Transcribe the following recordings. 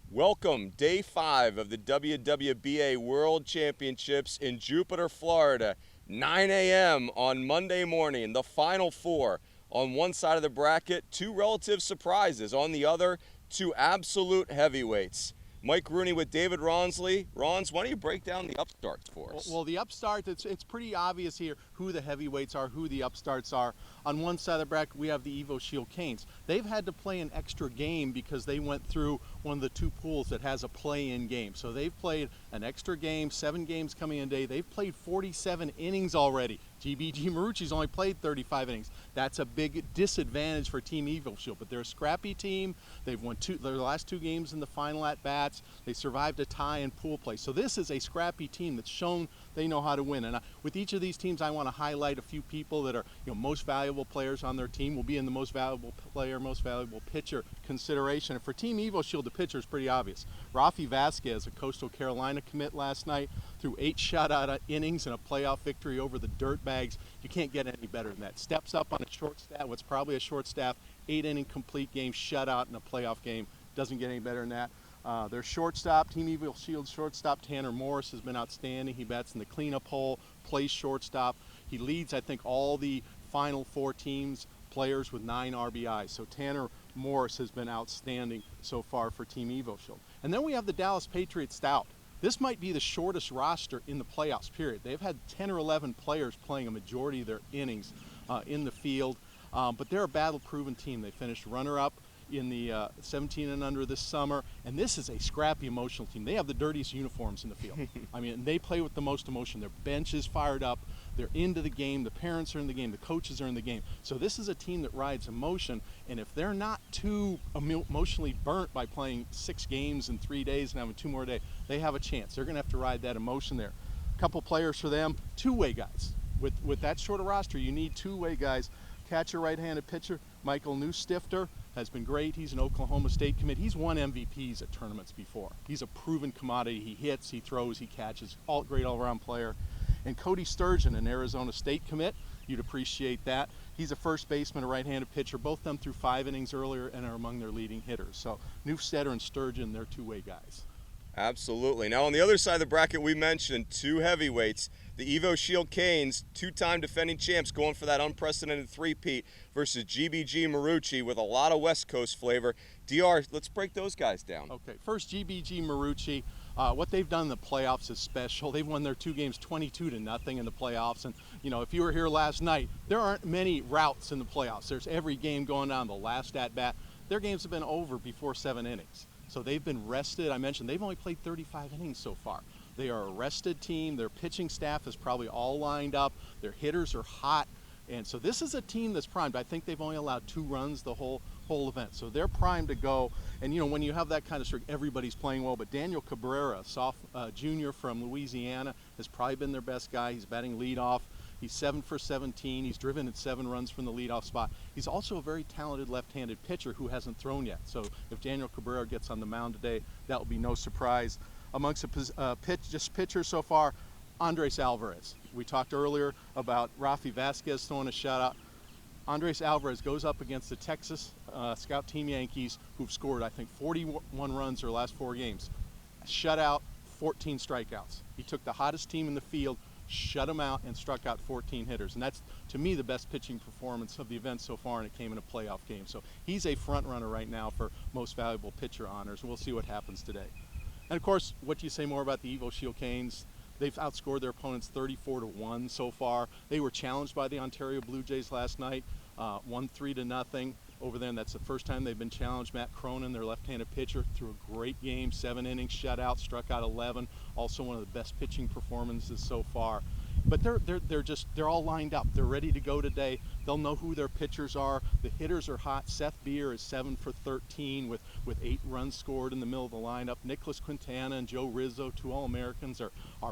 Welcome, Day 5 of the WWBA World Championships in Jupiter, Florida. 9 a.m. on Monday morning, the Final Four. On one side of the bracket, two relative surprises. On the other, two absolute heavyweights. Mike Rooney with David Rawnsley. Rawns, why don't you break down the upstarts for us? Well, the upstart, it's pretty obvious here who the heavyweights are, who the upstarts are. On one side of the bracket, we have the Evo Shield Canes. They've had to play an extra game because they went through one of the two pools that has a play-in game. So they've played an extra game, 7 games coming in today. They've played 47 innings already. GBG Marucci's only played 35 innings. That's a big disadvantage for Team Evo Shield, but they're a scrappy team. They've won their last 2 games in the final at-bats. They survived a tie in pool play. So this is a scrappy team that's shown they know how to win. And with each of these teams, I want to highlight a few people that are most valuable players on their team. Will be in the most valuable player, most valuable pitcher consideration. And for Team Evo Shield, the pitcher is pretty obvious. Rafi Vasquez, a Coastal Carolina commit last night, threw 8 shutout innings and a playoff victory over the Dirtbags. You can't get any better than that. Steps up on a short staff, what's probably a short staff, 8-inning complete game, shutout in a playoff game. Doesn't get any better than that. Their shortstop, Team Evo Shield shortstop, Tanner Morris, has been outstanding. He bats in the cleanup hole, plays shortstop. He leads, I think, all the Final Four teams players with 9 RBIs. So Tanner Morris has been outstanding so far for Team Evo Shield. And then we have the Dallas Patriots stout. This might be the shortest roster in the playoffs, period. They've had 10 or 11 players playing a majority of their innings in the field, but they're a battle-proven team. They finished runner-up in the 17 and under this summer, and this is a scrappy, emotional team. They have the dirtiest uniforms in the field. I mean, they play with the most emotion. Their bench is fired up. They're into the game. The parents are in the game. The coaches are in the game. So this is a team that rides emotion, and if they're not too emotionally burnt by playing 6 games in 3 days and having 2 more days, they have a chance. They're going to have to ride that emotion there. A couple players for them, two-way guys. With that short a roster, you need two-way guys. Catcher, right-handed pitcher, Michael Newstifter has been great. He's an Oklahoma State commit. He's won MVPs at tournaments before. He's a proven commodity. He hits, he throws, he catches. Great all-around player. And Cody Sturgeon, an Arizona State commit. You'd appreciate that. He's a first baseman, a right-handed pitcher. Both them threw 5 innings earlier and are among their leading hitters. So Newstetter and Sturgeon, they're two-way guys. Absolutely. Now, on the other side of the bracket, we mentioned 2 heavyweights. The Evo Shield Canes, 2-time defending champs, going for that unprecedented three-peat versus GBG Marucci with a lot of West Coast flavor. DR, let's break those guys down. Okay, first GBG Marucci. What they've done in the playoffs is special. They've won their 2 games 22-0 in the playoffs. And, if you were here last night, there aren't many routes in the playoffs. There's every game going down the last at-bat. Their games have been over before 7 innings. So they've been rested. I mentioned they've only played 35 innings so far. They are a rested team. Their pitching staff is probably all lined up. Their hitters are hot. And so this is a team that's primed. I think they've only allowed 2 runs the whole event. So they're primed to go. And, when you have that kind of streak, everybody's playing well. But Daniel Cabrera, junior from Louisiana, has probably been their best guy. He's batting leadoff. He's 7 for 17. He's driven in 7 runs from the leadoff spot. He's also a very talented left-handed pitcher who hasn't thrown yet. So if Daniel Cabrera gets on the mound today, that will be no surprise. Amongst the pitchers so far, Andres Alvarez. We talked earlier about Rafi Vasquez throwing a shutout. Andres Alvarez goes up against the Texas Scout Team Yankees, who've scored, I think, 41 runs their last 4 games. Shutout, 14 strikeouts. He took the hottest team in the field, shut them out, and struck out 14 hitters. And that's, to me, the best pitching performance of the event so far, and it came in a playoff game. So he's a front runner right now for most valuable pitcher honors. We'll see what happens today. And, of course, what do you say more about the Evo Shield Canes? They've outscored their opponents 34-1 so far. They were challenged by the Ontario Blue Jays last night, won 3-0 over them. That's the first time they've been challenged. Matt Cronin, their left-handed pitcher, threw a great game, 7 innings, shutout, struck out 11. Also one of the best pitching performances so far. But they're all lined up. They're ready to go today. They'll know who their pitchers are. The hitters are hot. Seth Beer is 7 for 13 with 8 runs scored in the middle of the lineup. Nicholas Quintana and Joe Rizzo, 2 All-Americans, are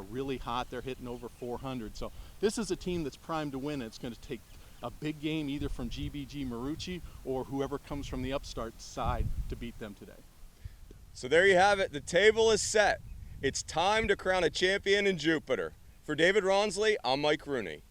really hot. They're hitting over 400. So this is a team that's primed to win. It's going to take a big game either from GBG Marucci or whoever comes from the upstart side to beat them today. So there you have it. The table is set. It's time to crown a champion in Jupiter. For David Rawnsley, I'm Mike Rooney.